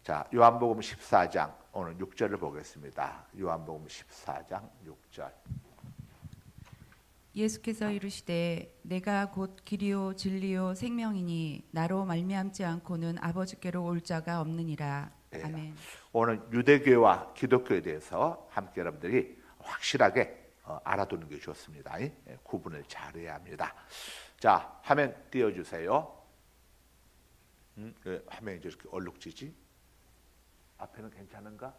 자, 요한복음 14장 오늘 6절을 보겠습니다. 요한복음 14장 6절. 예수께서 이르시되 내가 곧 길이요 진리요 생명이니 나로 말미암지 않고는 아버지께로 올 자가 없느니라. 아멘. 오늘 유대교와 기독교에 대해서 함께 여러분들이 확실하게 알아두는 게 좋습니다. 구분을 잘해야 합니다. 자, 화면 띄워주세요. 화면이 이렇게 얼룩지지? 앞에는 괜찮은가?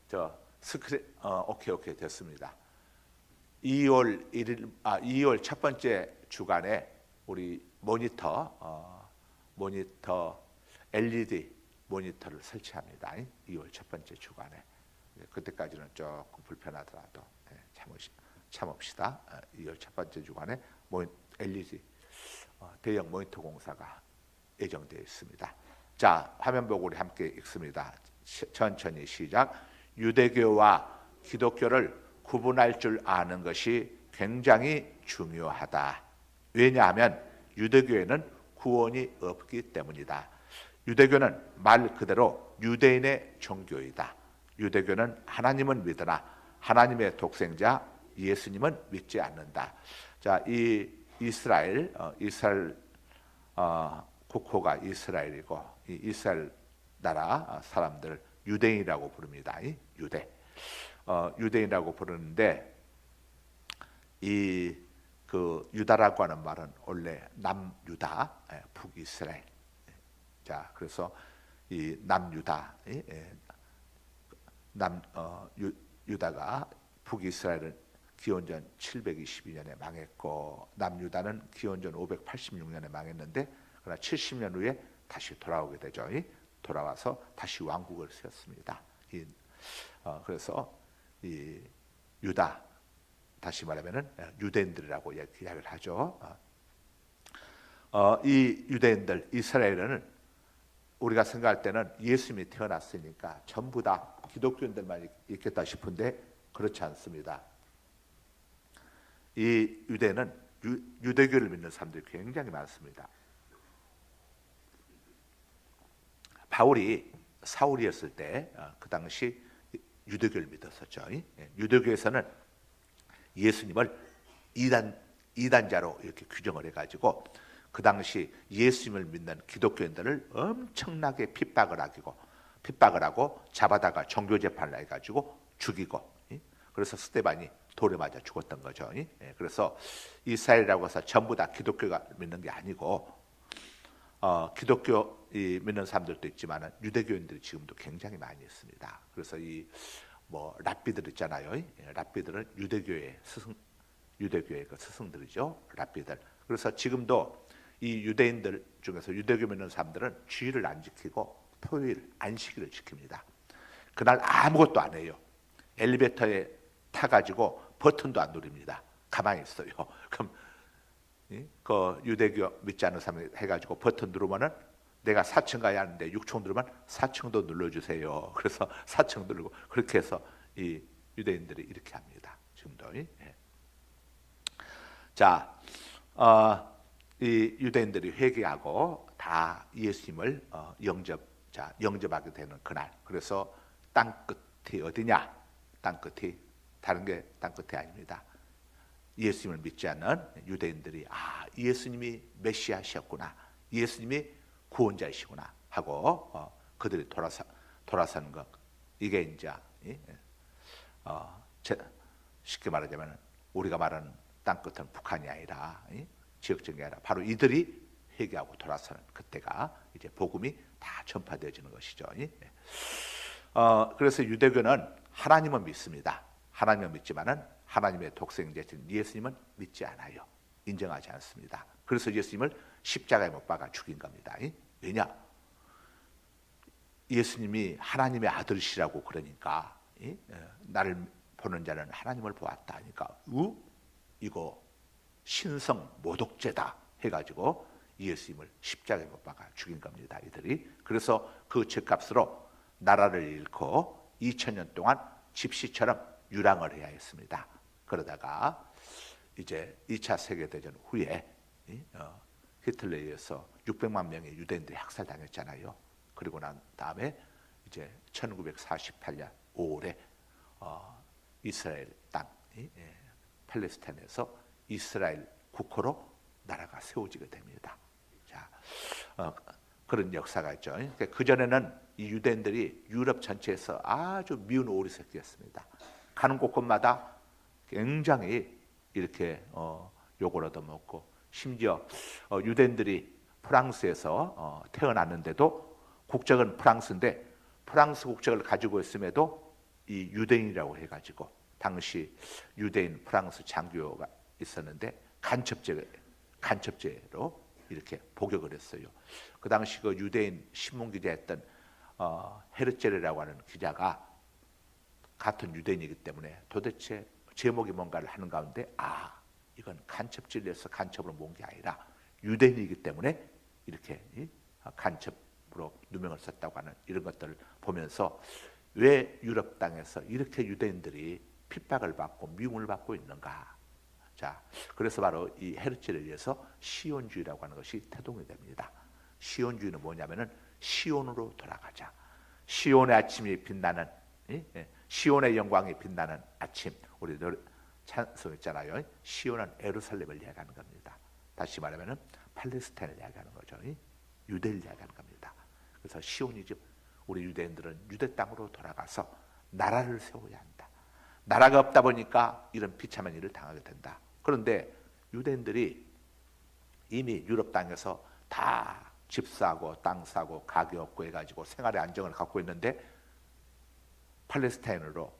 저 스크린 오케이 됐습니다. 2월 첫 번째 주간에 우리 모니터 LED 모니터를 설치합니다. 2월 첫 번째 주간에. 그때까지는 조금 불편하더라도 참읍시다. 2월 첫 번째 주간에 LED 대형 모니터 공사가 예정되어 있습니다. 자, 화면 보고 우리 함께 읽습니다. 천천히 시작. 유대교와 기독교를 구분할 줄 아는 것이 굉장히 중요하다. 왜냐하면 유대교에는 구원이 없기 때문이다. 유대교는 말 그대로 유대인의 종교이다. 유대교는 하나님은 믿으나 하나님의 독생자 예수님은 믿지 않는다. 자, 이 이스라엘 국호가 이스라엘이고 이 이스라엘 나라 사람들 유대인이라고 부릅니다. 유대인이라고 부르는데 그 유다라고 하는 말은 원래 남유다, 북이스라엘. 자, 그래서 이 남유다, 유다가 북이스라엘은 기원전 722년에 망했고 남유다는 기원전 586년에 망했는데 그러나 70년 후에 다시 돌아오게 되죠. 돌아와서 다시 왕국을 세웠습니다. 그래서 이 유다, 다시 말하면은 유대인들이라고 이야기를 하죠. 이 유대인들, 이스라엘은 우리가 생각할 때는 예수님이 태어났으니까 전부 다 기독교인들만 있겠다 싶은데 그렇지 않습니다. 이 유대는 유대교를 믿는 사람들이 굉장히 많습니다. 사울이었을 때 그 당시 유대교를 믿었었죠. 유대교에서는 예수님을 이단자로 이렇게 규정을 해가지고 그 당시 예수님을 믿는 기독교인들을 엄청나게 핍박을 하고 잡아다가 종교재판을 해가지고 죽이고, 그래서 스데반이 돌에 맞아 죽었던 거죠. 그래서 이스라엘이라고 해서 전부 다 기독교가 믿는 게 아니고 기독교 믿는 사람들도 있지만 유대교인들이 지금도 굉장히 많이 있습니다. 그래서 랍비들 있잖아요. 랍비들은 유대교의 그 스승들이죠. 랍비들. 그래서 지금도 이 유대인들 중에서 유대교 믿는 사람들은 주일을 안 지키고 토요일 안식일을 지킵니다. 그날 아무것도 안 해요. 엘리베이터에 타가지고 버튼도 안 누릅니다. 가만히 있어요. 그럼 그 유대교 믿지 않는 사람이 해가지고 버튼 누르면은 내가 4층 가야 하는데 6층 누르면 4층도 눌러주세요. 그래서 4층 누르고 그렇게 해서 이 유대인들이 이렇게 합니다. 지금도. 자, 이 유대인들이 회개하고 다 예수님을 영접하게 되는 그날. 그래서 땅끝이 어디냐? 땅끝이 다른 게 땅끝이 아닙니다. 예수님을 믿지 않는 유대인들이 예수님이 메시아시였구나, 예수님이 구원자이시구나 하고 그들이 돌아서는 것. 이게 이제 쉽게 말하자면 우리가 말하는 땅끝은 북한이 아니라 지역적이 아니라 바로 이들이 회개하고 돌아서는 그때가 이제 복음이 다 전파되어지는 것이죠. 그래서 유대교는 하나님은 믿습니다. 하나님은 믿지만은 하나님의 독생자신 예수님은 믿지 않아요. 인정하지 않습니다. 그래서 예수님을 십자가에 못 박아 죽인 겁니다. 왜냐? 예수님이 하나님의 아들이시라고 그러니까 나를 보는 자는 하나님을 보았다 하니까 이거 신성 모독죄다 해가지고 예수님을 십자가에 못 박아 죽인 겁니다. 이들이. 그래서 그 죄값으로 나라를 잃고 2000년 동안 집시처럼 유랑을 해야 했습니다. 그러다가 이제 2차 세계대전 후에 히틀러에 의해서 600만 명의 유대인들이 학살당했잖아요. 그리고 난 다음에 이제 1948년 5월에 이스라엘 땅이 팔레스타인에서 이스라엘 국호로 나라가 세워지게 됩니다. 자, 그런 역사가 있죠. 그 전에는 이 유대인들이 유럽 전체에서 아주 미운 오리 새끼였습니다. 가는 곳곳마다 굉장히 이렇게 욕을 얻어먹고, 심지어 유대인들이 프랑스에서 태어났는데도 국적은 프랑스인데 프랑스 국적을 가지고 있음에도 이 유대인이라고 해가지고 당시 유대인 프랑스 장교가 있었는데 간첩죄로 이렇게 복역을 했어요. 그 당시 그 유대인 신문 기자였던 헤르체르라고 하는 기자가 같은 유대인이기 때문에 도대체 제목이 뭔가를 하는 가운데 이건 간첩죄에서 간첩으로 모은 게 아니라 유대인이기 때문에 이렇게 간첩으로 누명을 썼다고 하는 이런 것들을 보면서 왜 유럽 땅에서 이렇게 유대인들이 핍박을 받고 미움을 받고 있는가. 자, 그래서 바로 이 헤르체르에 의해서 시온주의라고 하는 것이 태동이 됩니다. 시온주의는 뭐냐면은 시온으로 돌아가자. 시온의 아침이 빛나는, 시온의 영광이 빛나는 아침. 우리 찬송했잖아요. 시온은 예루살렘을 이야기하는 겁니다. 다시 말하면은 팔레스타인을 이야기하는 거죠. 유대를 이야기하는 겁니다. 그래서 시온이지, 우리 유대인들은 유대 땅으로 돌아가서 나라를 세워야 한다. 나라가 없다 보니까 이런 비참한 일을 당하게 된다. 그런데 유대인들이 이미 유럽 땅에서 다 집 사고 땅 사고 가게 없고 해가지고 생활의 안정을 갖고 있는데 팔레스타인으로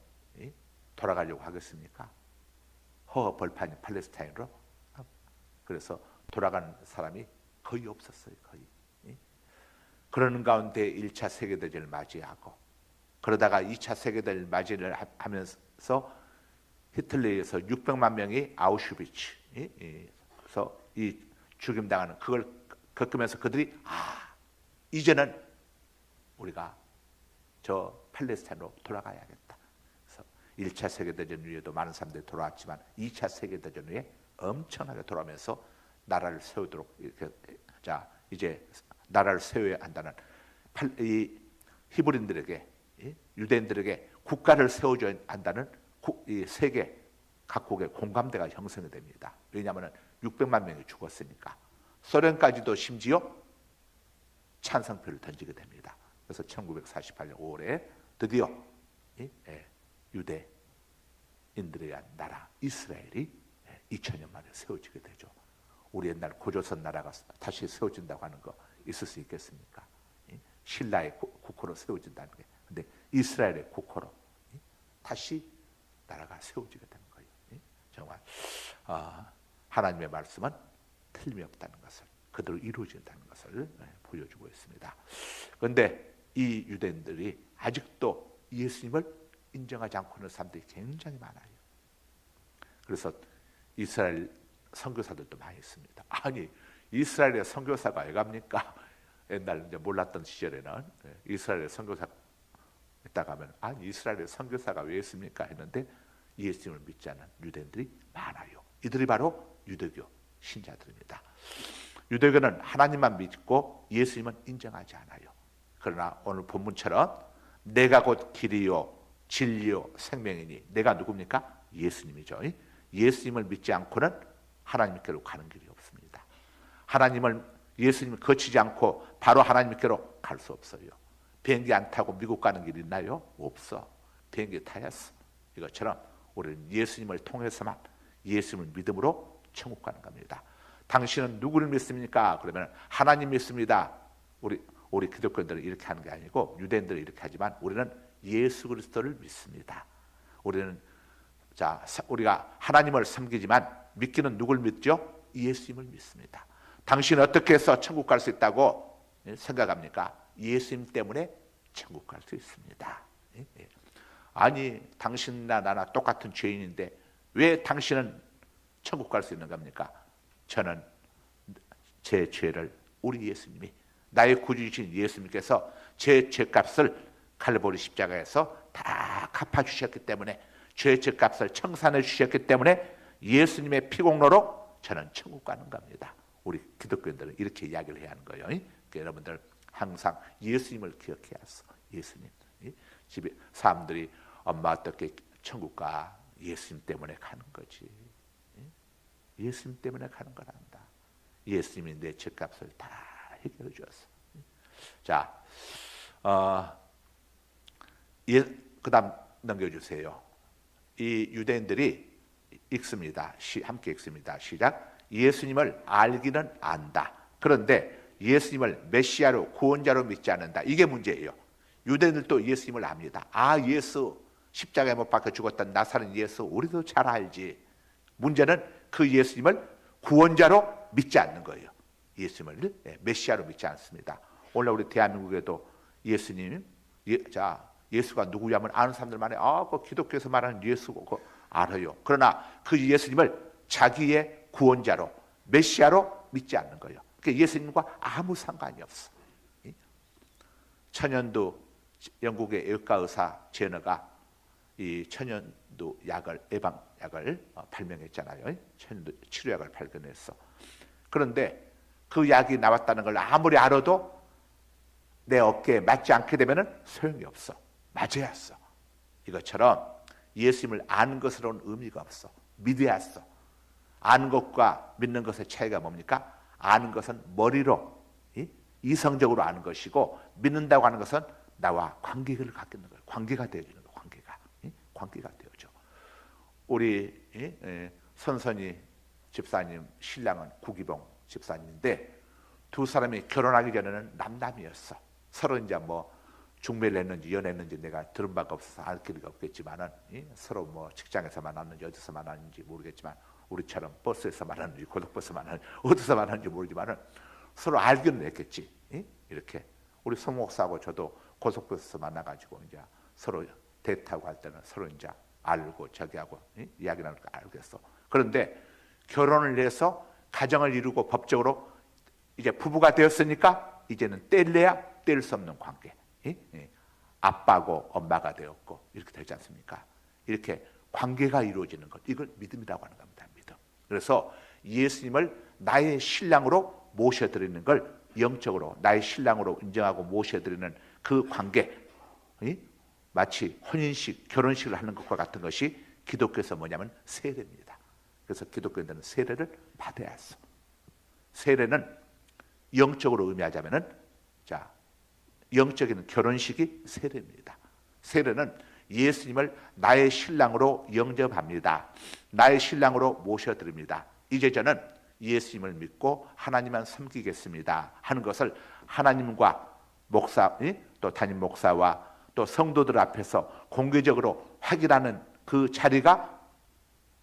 돌아가려고 하겠습니까? 허허 벌판이 팔레스타인으로. 그래서 돌아가는 사람이 거의 없었어요. 거의. 그러는 가운데 1차 세계대전을 맞이하고, 그러다가 2차 세계대전을 맞이를 하면서 히틀러에 의해서 600만 명이 아우슈비츠에서 이 죽임당하는 그걸 겪으면서 그들이 이제는 우리가 저 팔레스타인으로 돌아가야겠다. 그래서 1차 세계대전 후에도 많은 사람들이 돌아왔지만 2차 세계대전 후에 엄청나게 돌아오면서 나라를 세우도록 이렇게, 자, 이제 나라를 세워야 한다는 이 히브리인들에게, 유대인들에게 국가를 세워줘야 한다는 이 세계 각국의 공감대가 형성이 됩니다. 왜냐하면 600만 명이 죽었으니까. 소련까지도 심지어 찬성표를 던지게 됩니다. 그래서 1948년 5월에 드디어 유대인들에 대한 나라 이스라엘이 2000년 만에 세워지게 되죠. 우리 옛날 고조선 나라가 다시 세워진다고 하는 거 있을 수 있겠습니까? 신라의 국호로 세워진다는 게. 근데 이스라엘의 국호로 다시 나라가 세워지게 되는 거예요. 정말 하나님의 말씀은 틀림이 없다는 것을, 그대로 이루어진다는 것을 보여주고 있습니다. 그런데 이 유대인들이 아직도 예수님을 인정하지 않고 있는 사람들이 굉장히 많아요. 그래서 이스라엘 선교사들도 많이 있습니다. 아니, 이스라엘의 선교사가 왜 갑니까? 옛날 이제 몰랐던 시절에는 이스라엘의 선교사 있다가 하면 이스라엘의 선교사가 왜 있습니까? 했는데 예수님을 믿지 않는 유대인들이 많아요. 이들이 바로 유대교 신자들입니다. 유대교는 하나님만 믿고 예수님은 인정하지 않아요. 그러나 오늘 본문처럼 내가 곧 길이요 진리요 생명이니, 내가 누굽니까? 예수님이죠. 예수님을 믿지 않고는 하나님께로 가는 길이 없습니다. 예수님을 거치지 않고 바로 하나님께로 갈 수 없어요. 비행기 안 타고 미국 가는 길 있나요? 없어. 비행기 타야어. 이것처럼 우리는 예수님을 통해서만, 예수님을 믿음으로 천국 가는 겁니다. 당신은 누구를 믿습니까? 그러면 하나님 믿습니다. 우리 기독교인들은 이렇게 하는 게 아니고 유대인들은 이렇게 하지만 우리는 예수 그리스도를 믿습니다. 우리가 하나님을 섬기지만 믿기는 누굴 믿죠? 예수님을 믿습니다. 당신은 어떻게 해서 천국 갈 수 있다고 생각합니까? 예수님 때문에 천국 갈 수 있습니다. 아니, 당신이나 나나 똑같은 죄인인데 왜 당신은 천국 갈 수 있는 겁니까? 저는 제 죄를 우리 예수님이, 나의 구주이신 예수님께서 제 죄값을 칼보리 십자가에서 다 갚아주셨기 때문에, 죄 죄값을 청산해 주셨기 때문에 예수님의 피공로로 저는 천국 가는 겁니다. 우리 기독교인들은 이렇게 이야기를 해야 하는 거예요. 그러니까 여러분들 항상 예수님을 기억해야 했어. 예수님. 집에 사람들이 엄마 어떻게 천국 가? 예수님 때문에 가는 거지. 예수님 때문에 가는 거란다. 예수님이 내 죄값을 다 해결해 주었어. 자, 그다음 넘겨주세요. 이 유대인들이 읽습니다. 함께 읽습니다. 시작. 예수님을 알기는 안다. 그런데 예수님을 메시아로 구원자로 믿지 않는다. 이게 문제예요. 유대인들도 예수님을 압니다. 아, 예수 십자가에 못 박혀 죽었던 나사렛 예수 우리도 잘 알지. 문제는 그 예수님을 구원자로 믿지 않는 거예요. 예수님을 메시아로 믿지 않습니다. 오늘 우리 대한민국에도 예수님, 예수가 누구냐 하면 아는 사람들 많아요. 그 기독교에서 말하는 예수고 그거 알아요. 그러나 그 예수님을 자기의 구원자로 메시아로 믿지 않는 거예요. 그러니까 예수님과 아무 상관이 없어. 천연두 영국의 외과 의사 제너가 이 천연두 약을 예방약을 발명했잖아요. 천연두 치료약을 발견했어. 그런데 그 약이 나왔다는 걸 아무리 알아도 내 어깨에 맞지 않게 되면 소용이 없어. 맞아야 했어. 이것처럼 예수님을 아는 것으로는 의미가 없어. 믿어야 했어. 아는 것과 믿는 것의 차이가 뭡니까? 아는 것은 머리로 이성적으로 아는 것이고 믿는다고 하는 것은 나와 관계를 갖는 거예요. 관계가 되어지는 거예요. 관계가 되어져. 우리 선선이 집사님 신랑은 구기봉 집사님인데 두 사람이 결혼하기 전에는 남남이었어. 서로 이제 뭐 중매를 했는지 연했는지 내가 들은 바가 없어서 알 길이가 없겠지만은 서로 뭐 직장에서 만났는지 어디서 만났는지 모르겠지만 우리처럼 버스에서 만났는지 고속버스 만났는지 어디서 만났는지 모르지만은 서로 알기는 했겠지. 이렇게 우리 송 목사하고 저도 고속버스에서 만나가지고 이제 서로 데이트하고 할 때는 서로 이제 알고 저기하고 이야기 나누니까 알겠어. 그런데 결혼을 해서 가정을 이루고 법적으로 이제 부부가 되었으니까 이제는 뗄래야 뗄 수 없는 관계. 아빠고 엄마가 되었고 이렇게 되지 않습니까? 이렇게 관계가 이루어지는 것, 이걸 믿음이라고 하는 겁니다. 믿음. 그래서 예수님을 나의 신랑으로 모셔드리는 걸 영적으로 나의 신랑으로 인정하고 모셔드리는 그 관계, 마치 혼인식, 결혼식을 하는 것과 같은 것이 기독교에서 뭐냐면 세례입니다. 그래서 기독교인들은 세례를 받아야 했어. 세례는 영적으로 의미하자면은 영적인 결혼식이 세례입니다. 세례는 예수님을 나의 신랑으로 영접합니다. 나의 신랑으로 모셔드립니다. 이제 저는 예수님을 믿고 하나님만 섬기겠습니다 하는 것을 하나님과 목사, 또 담임 목사와 또 성도들 앞에서 공개적으로 확인하는 그 자리가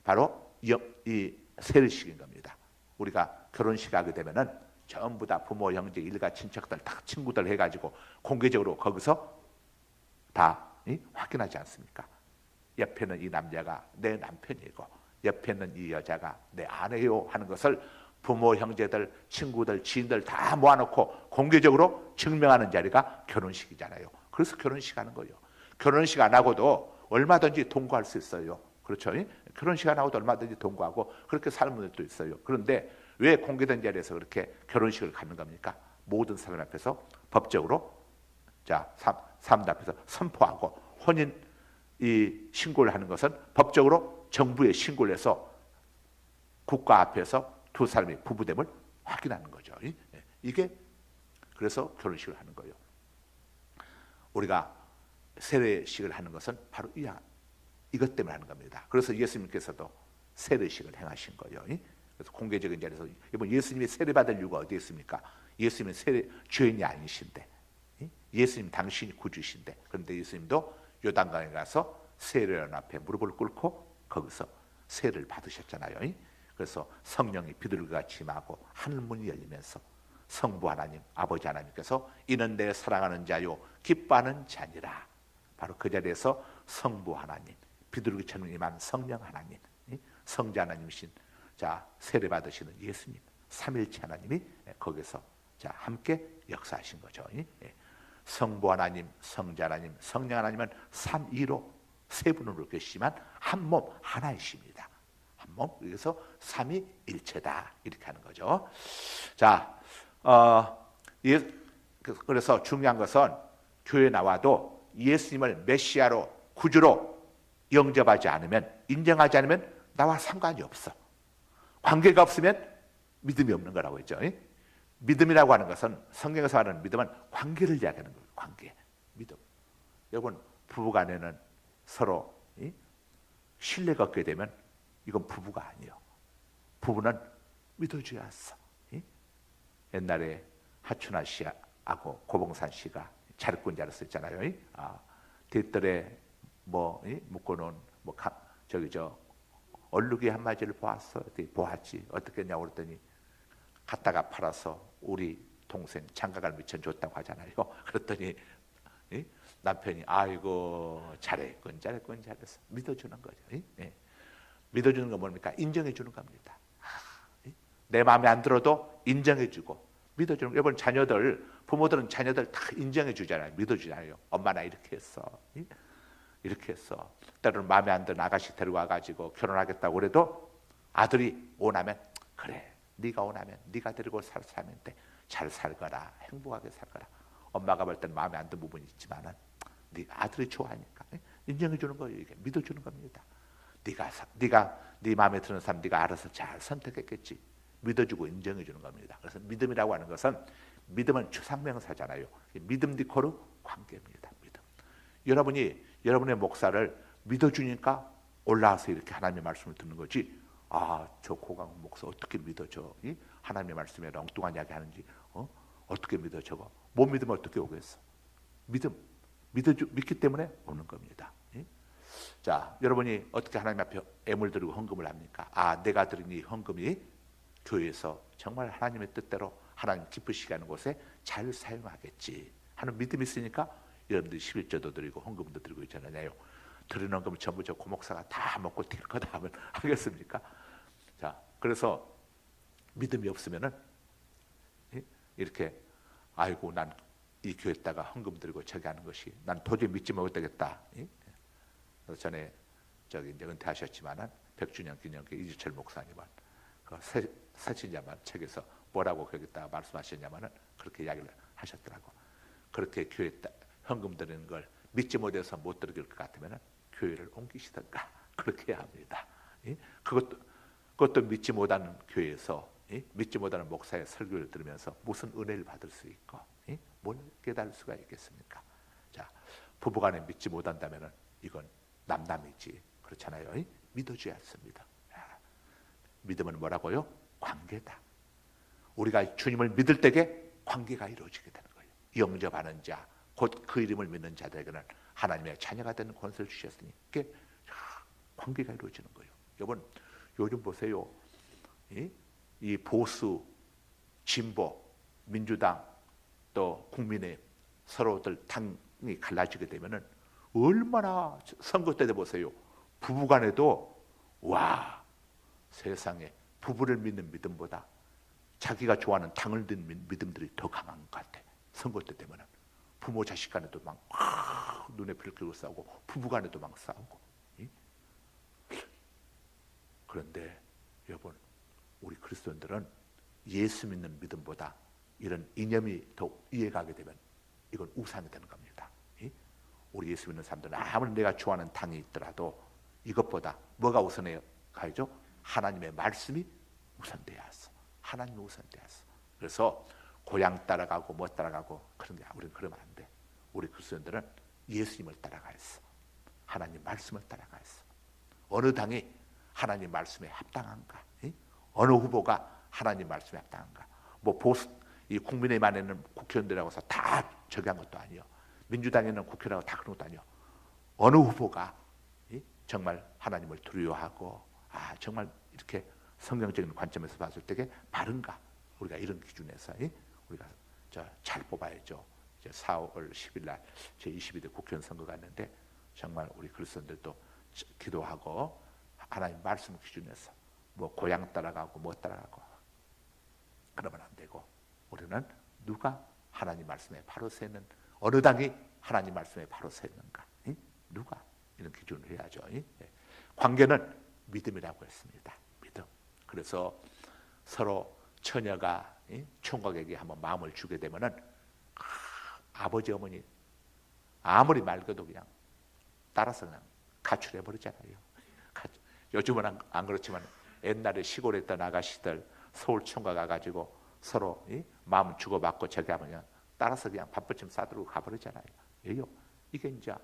바로 이 세례식인 겁니다. 우리가 결혼식 하게 되면은 전부 다 부모, 형제, 일가, 친척들, 다 친구들 해가지고 공개적으로 거기서 다 확인하지 않습니까? 옆에는 이 남자가 내 남편이고 옆에는 이 여자가 내 아내요 하는 것을 부모, 형제들, 친구들, 지인들 다 모아놓고 공개적으로 증명하는 자리가 결혼식이잖아요. 그래서 결혼식 하는 거예요. 결혼식 안 하고도 얼마든지 동거할 수 있어요. 그렇죠? 결혼식 안 하고도 얼마든지 동거하고 그렇게 사는 분들도 있어요. 그런데 왜 공개된 자리에서 그렇게 결혼식을 갖는 겁니까? 모든 사람 앞에서 법적으로 사람들 앞에서 선포하고 혼인 이 신고를 하는 것은 법적으로 정부에 신고를 해서 국가 앞에서 두 사람의 부부됨을 확인하는 거죠. 이게 그래서 결혼식을 하는 거예요. 우리가 세례식을 하는 것은 바로 이것 때문에 하는 겁니다. 그래서 예수님께서도 세례식을 행하신 거예요. 그래서 공개적인 자리에서 이번 예수님이 세례받을 이유가 어디 있습니까? 예수님은 세례 죄인이 아니신데, 예수님 당신이 구주신데, 그런데 예수님도 요단강에 가서 세례원 앞에 무릎을 꿇고 거기서 세례를 받으셨잖아요. 그래서 성령이 비둘기같이 임하고 하늘문이 열리면서 성부 하나님, 아버지 하나님께서 이는 내 사랑하는 자요 기뻐하는 자니라. 바로 그 자리에서 성부 하나님, 비둘기처럼 임한 성령 하나님, 성자 하나님이신 세례 받으시는 예수님, 삼일체 하나님이 거기서 함께 역사하신 거죠. 성부 하나님, 성자 하나님, 성령 하나님은 삼위로 세 분으로 계시지만 한 몸 하나이십니다. 한 몸, 그래서 삼위일체다 이렇게 하는 거죠. 그래서 중요한 것은 교회 나와도 예수님을 메시아로 구주로 영접하지 않으면, 인정하지 않으면 나와 상관이 없어. 관계가 없으면 믿음이 없는 거라고 했죠. 믿음이라고 하는 것은, 성경에서 말하는 믿음은 관계를 이야기하는 거예요. 관계, 믿음. 여러분, 부부간에는 서로 신뢰가 없게 되면 이건 부부가 아니에요. 부부는 믿어줘야 했어. 옛날에 하춘아 씨하고 고봉산 씨가 자르꾼 자르었잖아요. 뒷뜰에 묶어놓은 얼룩이 한 마리를 보았어. 보았지. 어떻게 했냐고 그랬더니 갖다가 팔아서 우리 동생 장가갈 미천 줬다고 하잖아요. 그랬더니 남편이 아이고 잘했군 잘했어. 믿어주는 거죠. 믿어주는 건 뭡니까? 인정해주는 겁니다. 내 마음에 안 들어도 인정해주고 믿어주는. 여러분, 부모들은 자녀들 다 인정해주잖아요. 믿어주잖아요. 엄마 나 이렇게 했어. 이렇게 했어. 때로는 마음에 안 드는 아가씨 데려와가지고 결혼하겠다고 그래도 아들이 원하면 그래 네가 원하면 네가 데리고 살면 돼. 잘 살거라. 행복하게 살거라. 엄마가 볼 때는 마음에 안 드는 부분이 있지만은 네 아들이 좋아하니까 인정해주는 거예요. 이게 믿어주는 겁니다. 네가 네 마음에 드는 사람 네가 알아서 잘 선택했겠지. 믿어주고 인정해주는 겁니다. 그래서 믿음이라고 하는 것은, 믿음은 추상명사잖아요. 믿음 디코르 관계입니다. 믿음. 여러분이 여러분의 목사를 믿어주니까 올라와서 이렇게 하나님의 말씀을 듣는 거지. 저 고강 목사 어떻게 믿어줘? 하나님의 말씀에 엉뚱한 이야기 하는지 어떻게 믿어? 저거 못 믿으면 어떻게 오겠어? 믿기 때문에 오는 겁니다. 자, 여러분이 어떻게 하나님 앞에 애물 드리고 헌금을 합니까? 내가 드린 이 헌금이 교회에서 정말 하나님의 뜻대로 하나님 기쁘시게 하는 곳에 잘 사용하겠지 하는 믿음이 있으니까 여러분들이 11조도 드리고 헌금도 드리고 있잖아요. 드리는 헌금을 전부 저 고목사가 다 먹고 튈 거다 하면 하겠습니까? 자, 그래서 믿음이 없으면은 이렇게 아이고 난 이 교회에다가 헌금 드리고 저기 하는 것이 난 도저히 믿지 못하겠다. 그래서 전에 이제 은퇴하셨지만은 100주년 기념회 이주철 목사님은 그 사진자만 책에서 뭐라고 거기다가 말씀하셨냐면은 그렇게 이야기를 하셨더라고. 그렇게 교회에 헌금 드리는 걸 믿지 못해서 못 드릴 것 같으면은 교회를 옮기시던가 그렇게 해야 합니다. 그것도 믿지 못하는 교회에서 믿지 못하는 목사의 설교를 들으면서 무슨 은혜를 받을 수 있고 뭘 깨달을 수가 있겠습니까? 자, 부부간에 믿지 못한다면은 이건 남남이지. 그렇잖아요. 믿어줘야 합니다. 믿음은 뭐라고요? 관계다. 우리가 주님을 믿을 때에 관계가 이루어지게 되는 거예요. 영접하는 자, 곧 그 이름을 믿는 자들에게는 하나님의 자녀가 되는 권세를 주셨으니 그게 관계가 이루어지는 거예요. 여러분, 요즘 보세요. 이 보수, 진보, 민주당 또 국민의 서로들 당이 갈라지게 되면은 얼마나 선거 때 보세요. 부부간에도 와 세상에 부부를 믿는 믿음보다 자기가 좋아하는 당을 믿는 믿음들이 더 강한 것 같아. 선거 때 되면은 부모 자식 간에도 막 눈에 불 켜고 싸우고 부부간에도 막 싸우고. 그런데 여러분, 우리 그리스도인들은 예수 믿는 믿음보다 이런 이념이 더 이해가게 되면 이건 우상이 되는 겁니다. 우리 예수 믿는 사람들은 아무리 내가 좋아하는 당이 있더라도 이것보다 뭐가 우선해요? 가야죠? 하나님의 말씀이 우선돼야 했어. 하나님이 우선돼야 했어. 그래서 고향 따라가고 뭐 따라가고 그런 게 우리는 그러면 안 돼. 우리 그리스도인들은 예수님을 따라가야 했어. 하나님 말씀을 따라가야 했어. 어느 당이 하나님 말씀에 합당한가? 어느 후보가 하나님 말씀에 합당한가? 뭐 보수 이 국민의힘 안에는 국회의원들이라고 해서 다 저기 한 것도 아니요. 민주당에는 국회라고 다 그런 것도 아니요. 어느 후보가 정말 하나님을 두려워하고 정말 이렇게 성경적인 관점에서 봤을 때 바른가? 우리가 이런 기준에서 우리가 잘 뽑아야죠. 이제 4월 10일 날 제22대 국회의원 선거가 있는데 정말 우리 그리스도인들도 기도하고 하나님 말씀 기준에서 뭐 고향 따라가고 뭐 따라가고 그러면 안 되고 우리는 누가 하나님 말씀에 바로 서는 어느 당이 하나님 말씀에 바로 서는가? 누가? 이런 기준을 해야죠. 관계는 믿음이라고 했습니다. 믿음. 그래서 서로 처녀가 총각에게 한번 마음을 주게 되면은 아버지 어머니 아무리 맑아도 그냥 따라서 그냥 가출해 버리잖아요. 요즘은 안 그렇지만 옛날에 시골에 있던 아가씨들 서울 총각 가가지고 서로 마음 주고받고 저기 하면 그냥 따라서 그냥 밥벌침 싸들고 가버리잖아요. 왜요? 이게 이제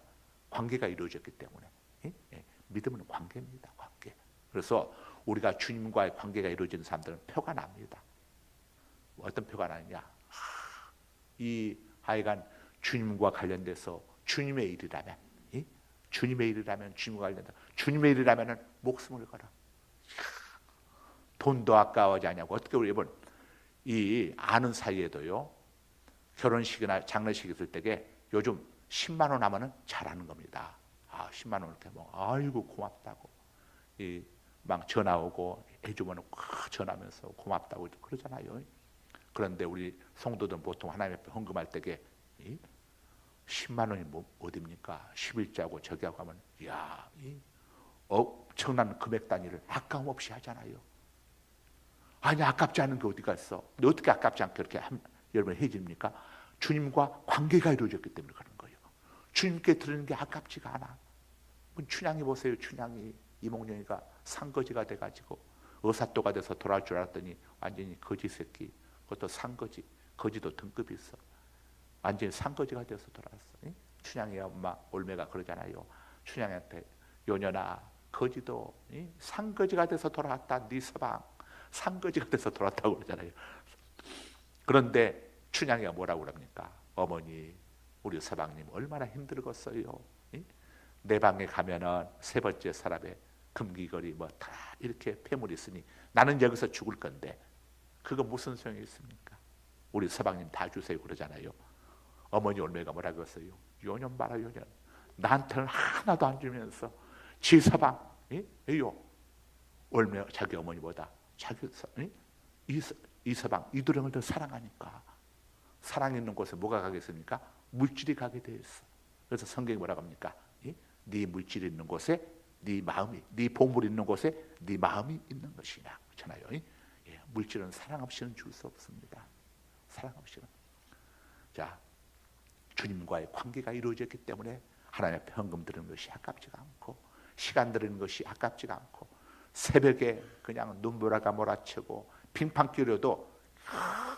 관계가 이루어졌기 때문에. 믿음은 관계입니다. 관계. 그래서 우리가 주님과의 관계가 이루어지는 사람들은 표가 납니다. 어떤 표가 나느냐? 이 하여간 주님과 관련돼서 주님의 일이라면, 주님의 일이라면 주님과 관련돼서 주님의 일이라면 목숨을 걸어. 돈도 아까워하지 않냐고. 어떻게 우리 여러분 이 아는 사이에도요, 결혼식이나 장례식 있을 때에 요즘 10만 원 하면은 잘하는 겁니다. 10만 원 이렇게 뭐 아이고 고맙다고 막 전화 오고 해주면 전화하면서 고맙다고 그러잖아요. 그런데 우리 성도들은 보통 하나님 앞에 헌금할 때에 10만 원이 뭐 어딥니까? 11자고 저기 하고 하면 이야, 엄청난 금액 단위를 아까움 없이 하잖아요. 아니 아깝지 않은 게 어디 갔어? 근데 어떻게 아깝지 않게 이렇게 여러분 해집니까? 주님과 관계가 이루어졌기 때문에 그런 거예요. 주님께 드리는 게 아깝지가 않아. 춘향이 보세요. 춘향이 이몽룡이가 상거지가 돼가지고 의사또가 돼서 돌아올 줄 알았더니 완전히 거지 새끼. 그것도 상거지. 거지도 등급이 있어. 완전히 상거지가 돼서 돌아왔어. 춘향이 엄마 올매가 그러잖아요. 춘향한테 요년아 거지도 상거지가 돼서 돌아왔다. 네 서방 상거지가 돼서 돌아왔다고 그러잖아요. 그런데 춘향이가 뭐라고 그럽니까? 어머니 우리 서방님 얼마나 힘들겠어요. 내 방에 가면은 세 번째 서랍에 금귀걸이 뭐 다 이렇게 폐물이 있으니 나는 여기서 죽을 건데 그거 무슨 소용이 있습니까? 우리 서방님 다 주세요 그러잖아요. 어머니 올매가 뭐라고 했어요? 요년 봐라 요년. 나한테는 하나도 안 주면서 지 서방 이요 올매 자기 어머니보다 자기 이 서방 이도령을 더 사랑하니까 사랑 있는 곳에 뭐가 가겠습니까? 물질이 가게 돼 있어. 그래서 성경이 뭐라고 합니까? 네 물질이 있는 곳에 네 마음이, 네 보물이 있는 곳에 네 마음이 있는 것이냐 그렇잖아요. 물질은 사랑 없이는 줄 수 없습니다. 사랑 없이는. 자, 주님과의 관계가 이루어졌기 때문에 하나님 앞에 헌금 드리는 것이 아깝지가 않고 시간 드리는 것이 아깝지가 않고 새벽에 그냥 눈보라가 몰아치고 빙판 끼려도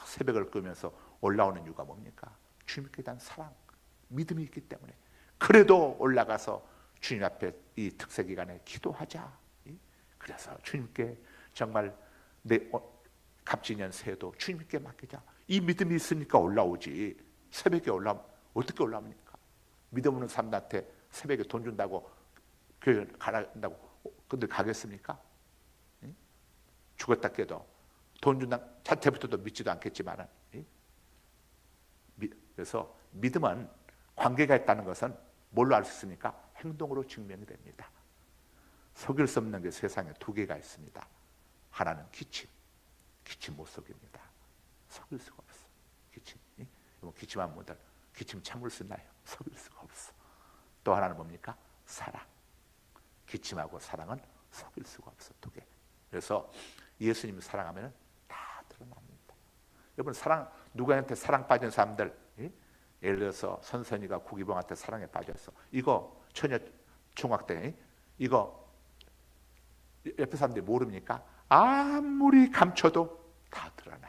새벽을 끄면서 올라오는 이유가 뭡니까? 주님께 대한 사랑, 믿음이 있기 때문에. 그래도 올라가서 주님 앞에 이 특세 기간에 기도하자. 그래서 주님께 정말 내 갑진년 새해도 주님께 맡기자. 이 믿음이 있으니까 올라오지. 새벽에 올라오면 어떻게 올라옵니까? 믿음 없는 사람한테 새벽에 돈 준다고 교회 가라고 근데 가겠습니까? 죽었다 깨도 돈 준다 자체부터도 믿지도 않겠지만 그래서 믿음은 관계가 있다는 것은 뭘로 알 수 있습니까? 행동으로 증명이 됩니다. 속일 수 없는 게 세상에 두 개가 있습니다. 하나는 기침 못 속입니다. 속일 수가 없어. 기침한 분들 기침 참을 수 있나요? 속일 수가 없어. 또 하나는 뭡니까? 사랑. 기침하고 사랑은 속일 수가 없어. 두 개. 그래서 예수님을 사랑하면 다 드러납니다. 여러분 사랑 누구한테 사랑 빠진 사람들 예를 들어서 선선이가 구기봉한테 사랑에 빠졌어. 이거 처녀 총각 때 이거 옆에 사람들이 모릅니까? 아무리 감춰도 다 드러나.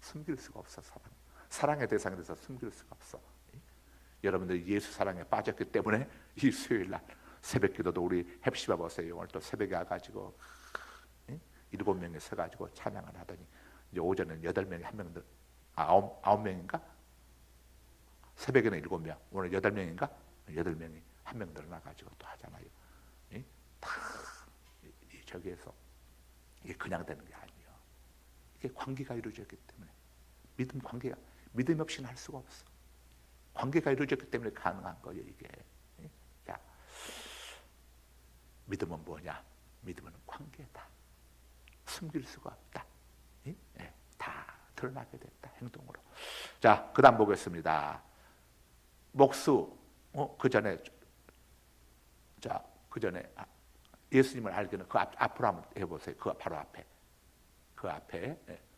숨길 수가 없어. 사랑의 대상에 대해서 숨길 수가 없어. 여러분들 예수 사랑에 빠졌기 때문에 이 수요일날 새벽기도도 우리 헵시바 보세요. 오늘 또 새벽에 와가지고 7명이 서가지고 찬양을 하더니 이제 오전에는 8명이 한 명들 9명인가? 새벽에는 7명, 오늘 8명인가? 8명이 한 명 늘어나가지고 또 하잖아요. 다 저기에서 이게 그냥 되는 게 아니에요. 이게 관계가 이루어졌기 때문에 관계가 믿음 없이는 할 수가 없어. 관계가 이루어졌기 때문에 가능한 거예요. 이게. 자, 믿음은 뭐냐? 믿음은 관계다. 숨길 수가 없다. 다 드러나게 됐다. 행동으로. 자, 그 다음 보겠습니다. 목수 그 전에 예수님을 알기는 그 앞으로 한번 해보세요. 그 바로 앞에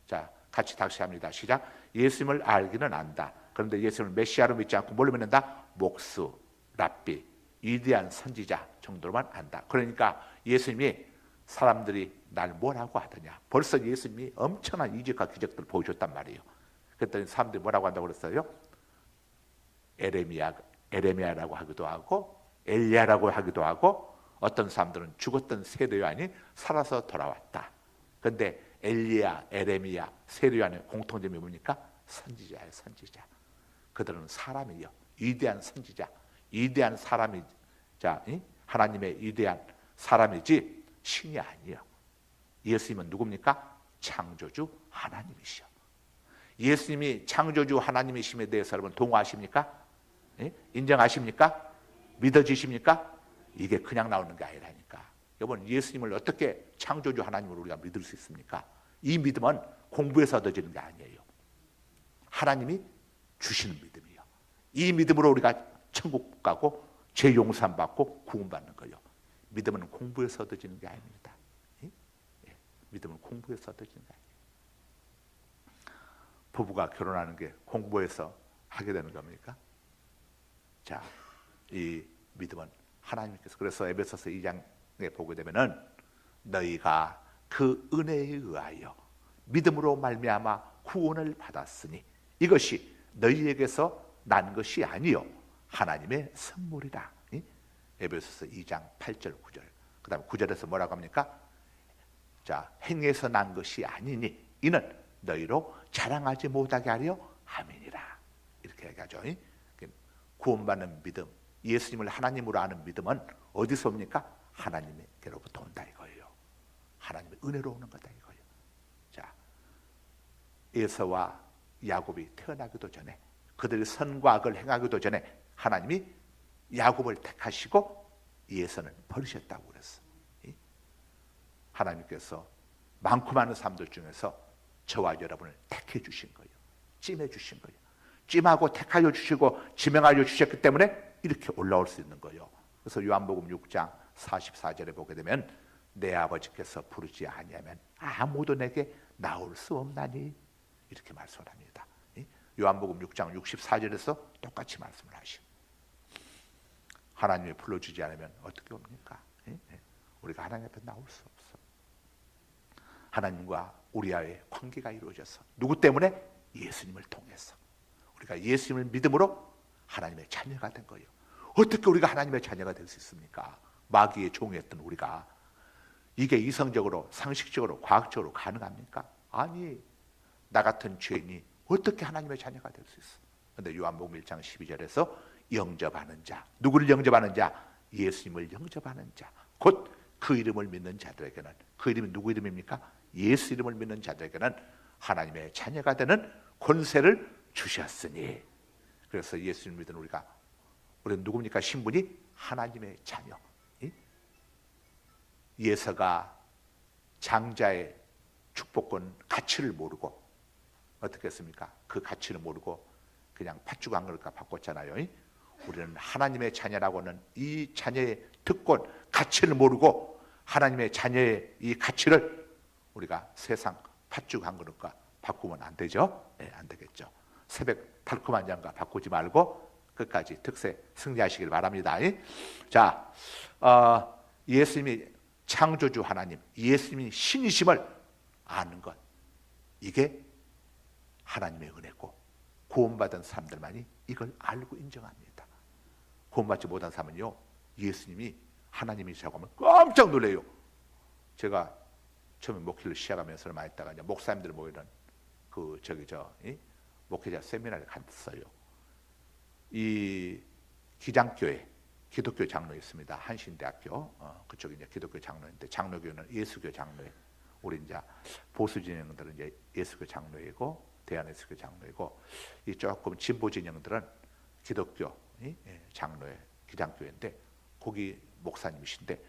자 같이 다시 합니다. 시작. 예수님을 알기는 안다. 그런데 예수님을 메시아로 믿지 않고 뭘로 믿는다? 목수, 랍비, 위대한 선지자 정도로만 안다. 그러니까 예수님이 사람들이 날 뭐라고 하더냐. 벌써 예수님이 엄청난 이적과 기적들을 보여줬단 말이에요. 그랬더니 사람들이 뭐라고 한다고 그랬어요? 에레미야라고 하기도 하고 엘리야라고 하기도 하고, 어떤 사람들은 죽었던 세례요한이 살아서 돌아왔다. 그런데 엘리야, 에레미야, 세례요한의 공통점이 뭡니까? 선지자예요. 선지자. 그들은 사람이요, 위대한 선지자, 위대한 사람이자 하나님의 위대한 사람이지 신이 아니에요. 예수님은 누굽니까? 창조주 하나님이시요. 예수님이 창조주 하나님이심에 대해서 여러분 동의하십니까? 인정하십니까? 믿어지십니까? 이게 그냥 나오는 게 아니라니까. 여러분, 예수님을 어떻게 창조주 하나님으로 우리가 믿을 수 있습니까? 이 믿음은 공부해서 얻어지는 게 아니에요. 하나님이 주시는 믿음이에요. 이 믿음으로 우리가 천국 가고 죄 용서함 받고 구원받는 거예요. 믿음은 공부해서 얻어지는 게 아닙니다. 믿음은 공부해서 얻어지는 게 아니에요. 부부가 결혼하는 게 공부해서 하게 되는 겁니까? 자, 이 믿음은 하나님께서, 그래서 에베소서 2장에 보게 되면은 너희가 그 은혜에 의하여 믿음으로 말미암아 구원을 받았으니 이것이 너희에게서 난 것이 아니요 하나님의 선물이라. 에베소서 2장 8절 9절. 그 다음에 9절에서 뭐라고 합니까? 자, 행에서 난 것이 아니니 이는 너희로 자랑하지 못하게 하려 함이니라. 이렇게 얘기하죠. 구원받는 믿음, 예수님을 하나님으로 아는 믿음은 어디서 옵니까? 하나님께로부터 온다 이거예요. 하나님의 은혜로 오는 거다 이거예요. 자, 에서와 야곱이 태어나기도 전에, 그들이 선과 악을 행하기도 전에 하나님이 야곱을 택하시고 에서는 버리셨다고 그랬어. 하나님께서 많고 많은 사람들 중에서 저와 여러분을 택해 주신 거예요. 찜해 주신 거예요. 찜하고 택하여 주시고 지명하여 주셨기 때문에 이렇게 올라올 수 있는 거예요. 그래서 요한복음 6장 44절에 보게 되면 내 아버지께서 부르지 아니하면 아무도 내게 나올 수 없나니 이렇게 말씀을 합니다. 요한복음 6장 64절에서 똑같이 말씀을 하시고, 하나님이 불러주지 않으면 어떻게 옵니까? 우리가 하나님 앞에 나올 수 없어. 하나님과 우리와의 관계가 이루어져서 누구 때문에? 예수님을 통해서. 우리가 예수님을 믿음으로 하나님의 자녀가 된 거예요. 어떻게 우리가 하나님의 자녀가 될 수 있습니까? 마귀의 종이었던 우리가 이게 이성적으로, 상식적으로, 과학적으로 가능합니까? 아니, 나 같은 죄인이 어떻게 하나님의 자녀가 될 수 있어? 그런데 요한복음 1장 12절에서 영접하는 자, 누구를 영접하는 자? 예수님을 영접하는 자, 곧 그 이름을 믿는 자들에게는, 그 이름이 누구 이름입니까? 예수 이름을 믿는 자들에게는 하나님의 자녀가 되는 권세를 주셨으니. 그래서 예수님을 믿는 우리는 누굽니까? 신분이 하나님의 자녀. 예서가 장자의 축복권 가치를 모르고 어떻게 했습니까? 그 가치를 모르고 그냥 팥죽 한 그릇 바꿨잖아요. 우리는 하나님의 자녀라고는 이 자녀의 특권, 가치를 모르고 하나님의 자녀의 이 가치를 우리가 세상 팥죽 한 그릇과 바꾸면 안 되죠? 네, 안 되겠죠. 새벽 달콤한 잔과 바꾸지 말고 끝까지 득세 승리하시길 바랍니다. 자, 예수님이 창조주 하나님, 예수님이 신이심을 아는 것, 이게 하나님의 은혜고, 구원받은 사람들만이 이걸 알고 인정합니다. 구원받지 못한 사람은요, 예수님이 하나님이시라고 하면 깜짝 놀래요. 제가 처음에 목회를 시작하면서 얼마 있다가 이제 목사님들 모이는 목회자 세미나를 갔어요. 이 기장교회, 기독교 장로에 있습니다. 한신대학교, 그쪽이 이제 기독교 장로인데, 장로교는 예수교 장로회. 우리 이제 보수 진영들은 이제 예수교 장로이고, 대한예수교 장로이고, 이 조금 진보 진영들은 기독교 장로회, 기장교회인데, 거기 목사님이신데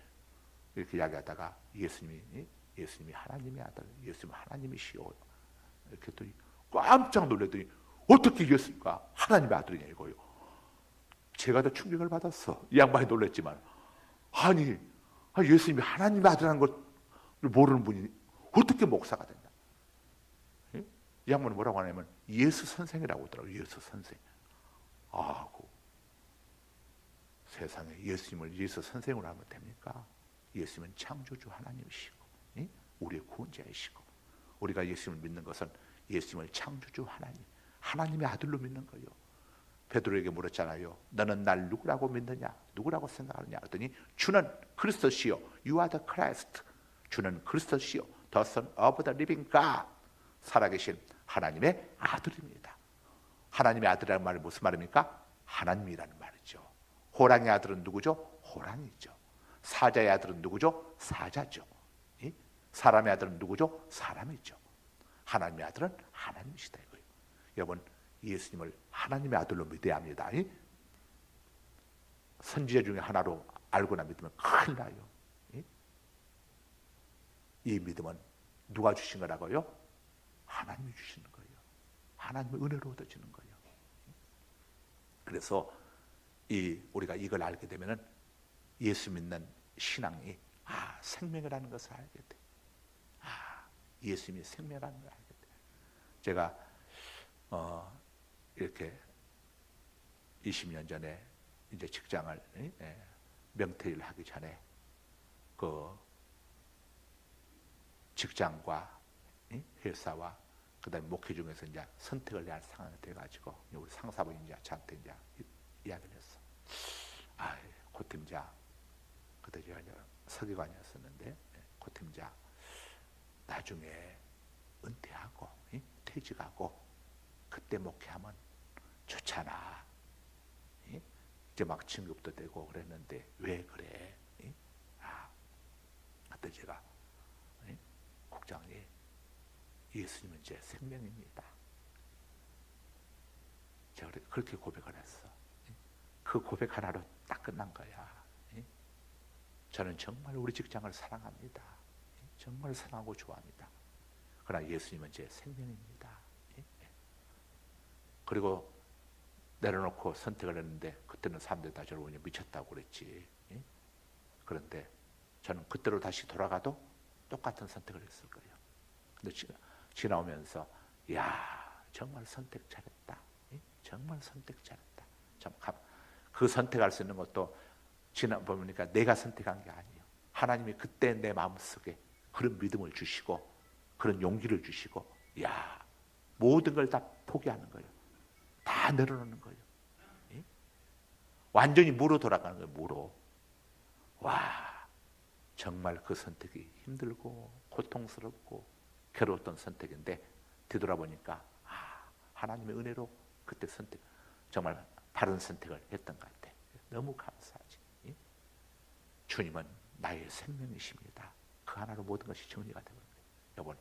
이렇게 이야기하다가 예수님이 하나님의 아들, 예수님 하나님이시오. 이렇게 했더니 깜짝 놀랐더니 어떻게 예수가 하나님의 아들이냐 이거예요. 제가 더 충격을 받았어. 이 양반이 놀랐지만, 아니 예수님이 하나님의 아들이라는 걸 모르는 분이 어떻게 목사가 됐냐. 이 양반은 뭐라고 하냐면 예수 선생이라고 하더라고요. 예수 선생. 세상에 예수님을 예수 선생으로 하면 됩니까? 예수님은 창조주 하나님이시고, 예? 우리의 구원자이시고, 우리가 예수님을 믿는 것은 예수님을 창조주 하나님의 아들로 믿는 거예요. 베드로에게 물었잖아요. 너는 날 누구라고 믿느냐? 누구라고 생각하느냐? 그랬더니 주는 그리스도시요. You are the Christ. 주는 그리스도시요. The Son of the Living God. 살아계신 하나님의 아들입니다. 하나님의 아들이라는 말은 무슨 말입니까? 하나님이라는 말이죠. 호랑이의 아들은 누구죠? 호랑이죠. 사자의 아들은 누구죠? 사자죠. 예? 사람의 아들은 누구죠? 사람이죠. 하나님의 아들은 하나님이시다 이거예요. 여러분, 예수님을 하나님의 아들로 믿어야 합니다. 예? 선지자 중에 하나로 알거나 믿으면 큰일 나요. 예? 이 믿음은 누가 주신 거라고요? 하나님이 주시는 거예요. 하나님의 은혜로 얻어지는 거예요. 그래서 우리가 이걸 알게 되면은 예수 믿는 신앙이 생명이라는 것을 알게 돼. 예수님이 생명이라는 걸 알게 돼. 제가 이렇게 20년 전에 이제 직장을 명퇴를 하기 전에 그 직장과 회사와 그다음에 목회 중에서 이제 선택을 해야 할 상황이 돼가지고 우리 상사분이 이제 저한테 이제 이야기를 했어. 고 팀장, 그때 제가 이제 서기관이었었는데, 고 팀장 나중에 은퇴하고 퇴직하고 그때 목회하면 좋잖아. 이제 막 진급도 되고 그랬는데 왜 그래? 그때 제가 국장님, 예수님은 제 생명입니다. 제가 그렇게 고백을 했어. 그 고백 하나로 딱 끝난 거야. 저는 정말 우리 직장을 사랑합니다. 정말 사랑하고 좋아합니다. 그러나 예수님은 제 생명입니다. 그리고 내려놓고 선택을 했는데 그때는 사람들이 다 저를 그냥 미쳤다고 그랬지. 그런데 저는 그때로 다시 돌아가도 똑같은 선택을 했을 거예요. 근데 지나오면서 정말 선택 잘했다. 정말 선택 잘했다. 참 그 선택할 수 있는 것도 지나보니까 내가 선택한 게 아니에요. 하나님이 그때 내 마음속에 그런 믿음을 주시고 그런 용기를 주시고 모든 걸 다 포기하는 거예요. 다 내려놓는 거예요. 완전히 무로 돌아가는 거예요. 무로. 정말 그 선택이 힘들고 고통스럽고 괴로웠던 선택인데 뒤돌아보니까 하나님의 은혜로 그때 선택, 정말 바른 선택을 했던 것 같아. 너무 감사하지. 주님은 나의 생명이십니다. 그 하나로 모든 것이 정리가 되는 거예요. 여러분,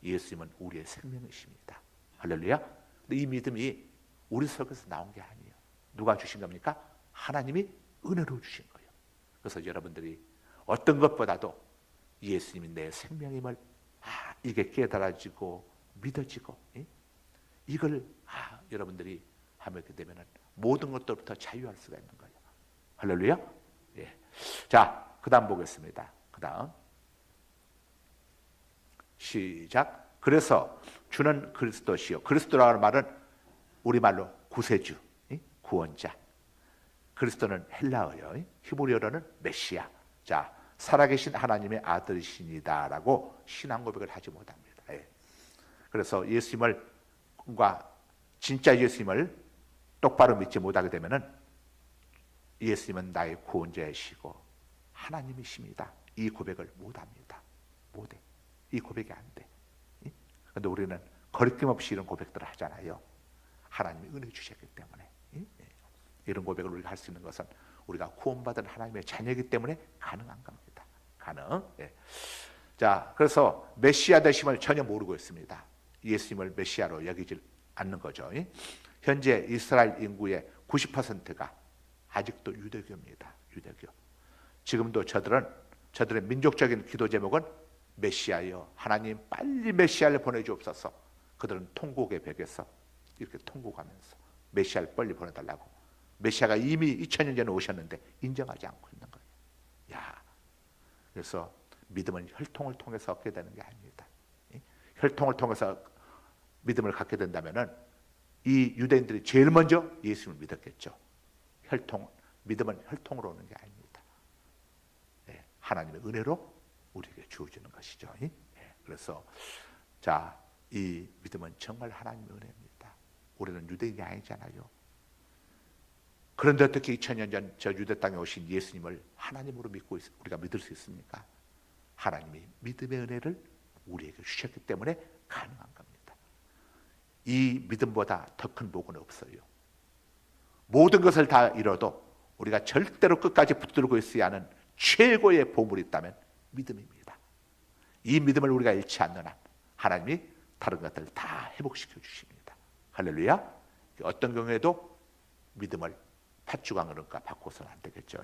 예수님은 우리의 생명이십니다. 할렐루야. 근데 이 믿음이 우리 속에서 나온 게 아니에요. 누가 주신 겁니까? 하나님이 은혜로 주신 거예요. 그래서 여러분들이 어떤 것보다도 예수님이 내 생명임을 이게 깨달아지고 믿어지고 이걸 여러분들이 하게 되면은 모든 것들부터 자유할 수가 있는 거예요. 할렐루야. 예. 자, 그다음 보겠습니다. 그다음 시작. 그래서 주는 그리스도시요. 그리스도라는 말은 우리말로 구세주, 구원자. 그리스도는 헬라어요. 히브리어로는 메시아. 자, 살아계신 하나님의 아들이시니다라고 신앙 고백을 하지 못합니다. 그래서 예수님과 진짜 예수님을 똑바로 믿지 못하게 되면은 예수님은 나의 구원자이시고 하나님이십니다. 이 고백을 못합니다. 못해. 이 고백이 안 돼. 그런데 우리는 거리낌 없이 이런 고백들을 하잖아요. 하나님이 은혜 주셨기 때문에. 이런 고백을 우리가 할 수 있는 것은 우리가 구원받은 하나님의 자녀이기 때문에 가능한 겁니다. 가능. 자, 그래서 메시아 되심을 전혀 모르고 있습니다. 예수님을 메시아로 여기질 않는 거죠. 현재 이스라엘 인구의 90%가 아직도 유대교입니다. 유대교. 지금도 저들의 민족적인 기도 제목은 메시아여, 하나님 빨리 메시아를 보내주옵소서. 그들은 통곡의 벽에서 이렇게 통곡하면서 메시아를 빨리 보내달라고. 메시아가 이미 2000년 전에 오셨는데 인정하지 않고 있는 거예요. 그래서 믿음은 혈통을 통해서 얻게 되는 게 아닙니다. 혈통을 통해서 믿음을 갖게 된다면은 이 유대인들이 제일 먼저 예수님을 믿었겠죠. 믿음은 혈통으로 오는 게 아닙니다. 예, 하나님의 은혜로 우리에게 주어지는 것이죠. 예, 그래서 자, 이 믿음은 정말 하나님의 은혜입니다. 우리는 유대인이 아니잖아요. 그런데 어떻게 2000년 전 저 유대 땅에 오신 예수님을 하나님으로 우리가 믿을 수 있습니까? 하나님이 믿음의 은혜를 우리에게 주셨기 때문에 가능한 겁니다. 이 믿음보다 더 큰 복은 없어요. 모든 것을 다 잃어도 우리가 절대로 끝까지 붙들고 있어야 하는 최고의 보물이 있다면 믿음입니다. 이 믿음을 우리가 잃지 않는 한 하나님이 다른 것들을 다 회복시켜 주십니다. 할렐루야. 어떤 경우에도 믿음을 팥죽한 그릇과 바꿔서는 안 되겠죠.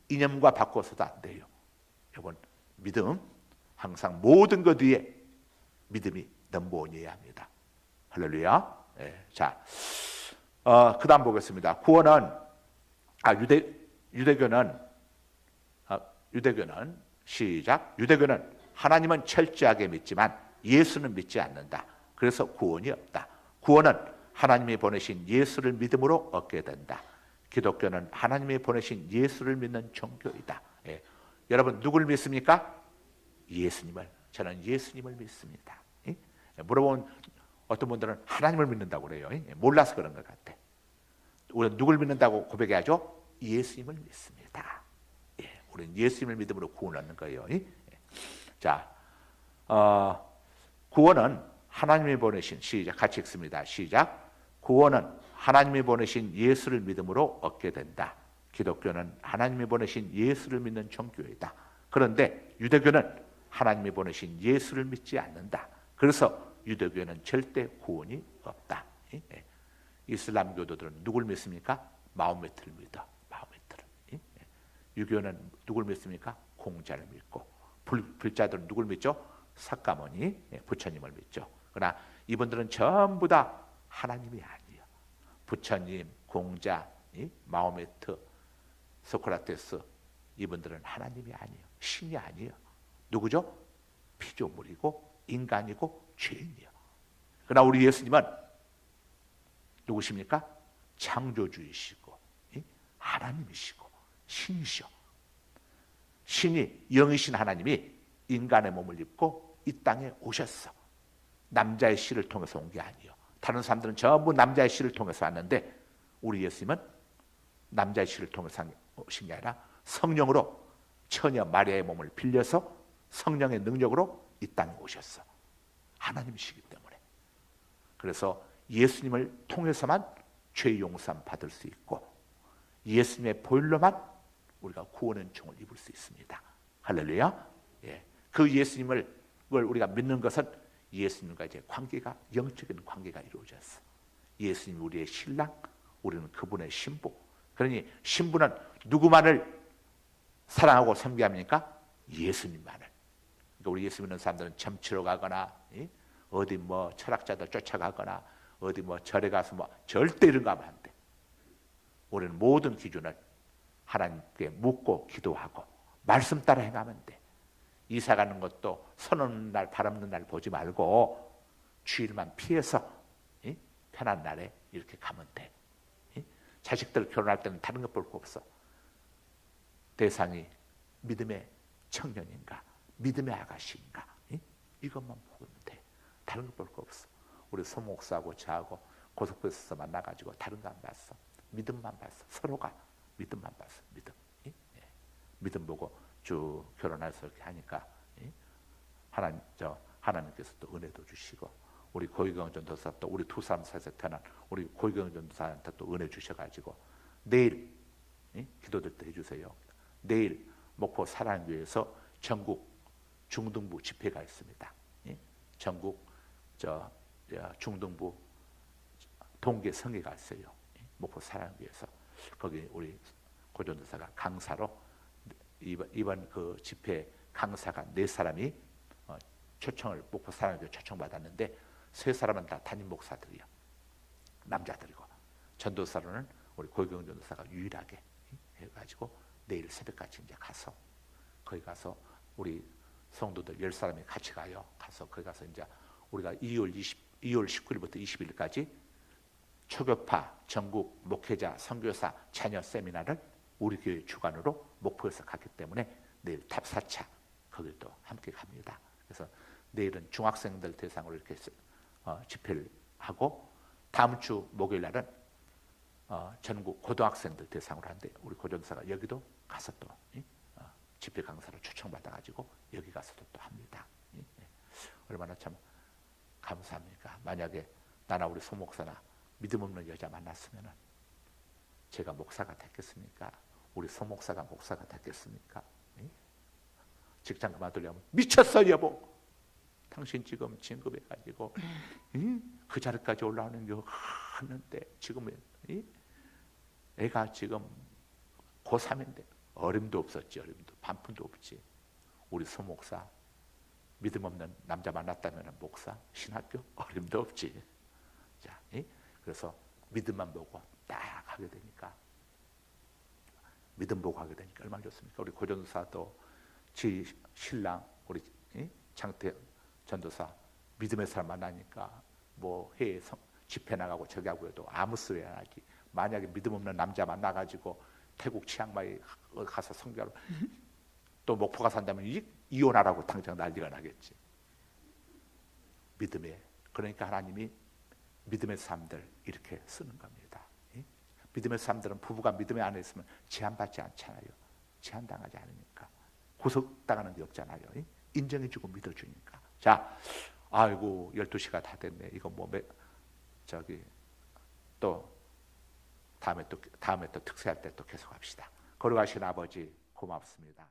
이념과 바꿔서도 안 돼요. 여러분, 믿음 항상 모든 것 위에 믿음이 넘버원이어야 합니다. 할렐루야. 네, 자, 그다음 보겠습니다. 구원은 유대교는 시작. 유대교는 하나님은 철저하게 믿지만 예수는 믿지 않는다. 그래서 구원이 없다. 구원은 하나님이 보내신 예수를 믿음으로 얻게 된다. 기독교는 하나님이 보내신 예수를 믿는 종교이다. 예. 여러분 누구를 믿습니까? 예수님을. 저는 예수님을 믿습니다. 예? 물어본 어떤 분들은 하나님을 믿는다고 그래요. 예? 몰라서 그런 것 같아. 우리는 누굴 믿는다고 고백해야죠? 예수님을 믿습니다. 예. 우리는 예수님을 믿음으로 구원을 얻는 거예요. 예? 자, 구원은 하나님이 보내신 시작 같이 읽습니다. 시작. 구원은 하나님이 보내신 예수를 믿음으로 얻게 된다. 기독교는 하나님이 보내신 예수를 믿는 종교이다. 그런데 유대교는 하나님이 보내신 예수를 믿지 않는다. 그래서 유대교는 절대 구원이 없다. 이슬람교도들은 누굴 믿습니까? 마호메트를 믿어. 마호메트를. 유교는 누굴 믿습니까? 공자를 믿고. 불자들은 누굴 믿죠? 삭가모니, 부처님을 믿죠. 그러나 이분들은 전부 다 하나님이 아니에요. 부처님, 공자, 마호메트, 소크라테스 이분들은 하나님이 아니에요. 신이 아니에요. 누구죠? 피조물이고 인간이고 죄인이에요. 그러나 우리 예수님은 누구십니까? 창조주이시고 하나님이시고 신이시오. 신이 영이신 하나님이 인간의 몸을 입고 이 땅에 오셨어. 남자의 씨를 통해서 온 게 아니에요. 다른 사람들은 전부 남자의 씨를 통해서 왔는데 우리 예수님은 남자의 씨를 통해서 오신 게 아니라 성령으로 처녀 마리아의 몸을 빌려서 성령의 능력으로 이 땅에 오셨어. 하나님이시기 때문에. 그래서 예수님을 통해서만 죄 용서함 받을 수 있고 예수님의 보혈로만 우리가 구원의 종을 입을 수 있습니다. 할렐루야. 예. 그 예수님을 우리가 믿는 것은 예수님과 이제 관계가 영적인 관계가 이루어졌어. 예수님이 우리의 신랑, 우리는 그분의 신부. 그러니 신부는 누구만을 사랑하고 섬기합니까? 예수님만을. 그러니까 우리 예수 믿는 사람들은 점치러 가거나 어디 뭐 철학자들 쫓아가거나 어디 뭐 절에 가서 뭐 절대 이런 거 하면 안 돼. 우리는 모든 기준을 하나님께 묻고 기도하고 말씀 따라 행하면 돼. 이사 가는 것도 선 오는 날 바람 없는 날 보지 말고 주일만 피해서 편한 날에 이렇게 가면 돼. 자식들 결혼할 때는 다른 거 볼 거 없어. 대상이 믿음의 청년인가 믿음의 아가씨인가 이것만 보면 돼. 다른 거 볼 거 없어. 우리 소목사하고 저하고 고속버스에서 만나가지고 다른 거 안 봤어. 믿음만 봤어. 서로가 믿음만 봤어. 믿음. 믿음 보고 쭉 결혼해서 이렇게 하니까 하나님께서 또 은혜도 주시고 우리 고희경 전도사 또 우리 두 사람 사이에서 태어난 우리 고희경 전도사한테 또 은혜 주셔가지고 내일 기도들 때 해주세요. 내일 목포 사랑교회에서 전국 중등부 집회가 있습니다. 전국 중등부 동계 성회가 있어요. 목포 사랑교회에서 거기 우리 고전도사가 강사로 이번 그 집회 강사가 4사람이 초청을 목포 사랑교회 초청받았는데 3사람은 다 담임 목사들이요. 남자들이고 전도사로는 우리 고경 전도사가 유일하게 해가지고 내일 새벽같이 이제 가서 거기 가서 우리 성도들 10사람이 같이 가요. 가서 거기 가서 이제 우리가 2월 2월 19일부터 20일까지 초교파 전국 목회자 선교사 자녀 세미나를 우리 교회 주관으로 목포에서 갔기 때문에 내일 탑 4차 거기도 함께 갑니다. 그래서 내일은 중학생들 대상으로 이렇게 집회를 하고 다음 주 목요일 날은 전국 고등학생들 대상으로 하는데 우리 고전사가 여기도 가서 또 집회 강사로 초청받아가지고 여기 가서도 또 합니다. 얼마나 참 감사합니까? 만약에 나나 우리 소목사나 믿음 없는 여자 만났으면 제가 목사가 됐겠습니까? 우리 소목사가 목사가 됐겠습니까? 직장 그만두려면 미쳤어 여보. 당신 지금 진급해가지고 그 자리까지 올라오는 게 하는데 지금 애가 지금 고3인데 어림도 없었지. 어림도 반푼도 없지. 우리 소목사 믿음 없는 남자 만났다면 목사 신학교 어림도 없지. 자, 그래서 믿음만 보고 딱 하게 되니까 믿음 보고 하게 되니까 얼마나 좋습니까? 우리 고전사도 지 신랑 우리 장태 전도사 믿음의 사람 만나니까 뭐 해외 집회 나가고 저기 하고 해도 아무 소리 안 하지. 만약에 믿음 없는 남자 만나가지고 태국 치앙마이 가서 성교하러 또 목포 가서 한다면 이혼하라고 당장 난리가 나겠지. 믿음에 그러니까 하나님이 믿음의 사람들 이렇게 쓰는 겁니다. 믿음의 사람들은 부부가 믿음의 안에 있으면 제한받지 않잖아요. 제한당하지 않으니까 구속당하는 게 없잖아요. 인정해주고 믿어주니까. 자, 아이고 12시가 다 됐네. 이거 뭐 또 다음에 또 특세할 때 또 계속합시다. 걸어가신 아버지 고맙습니다.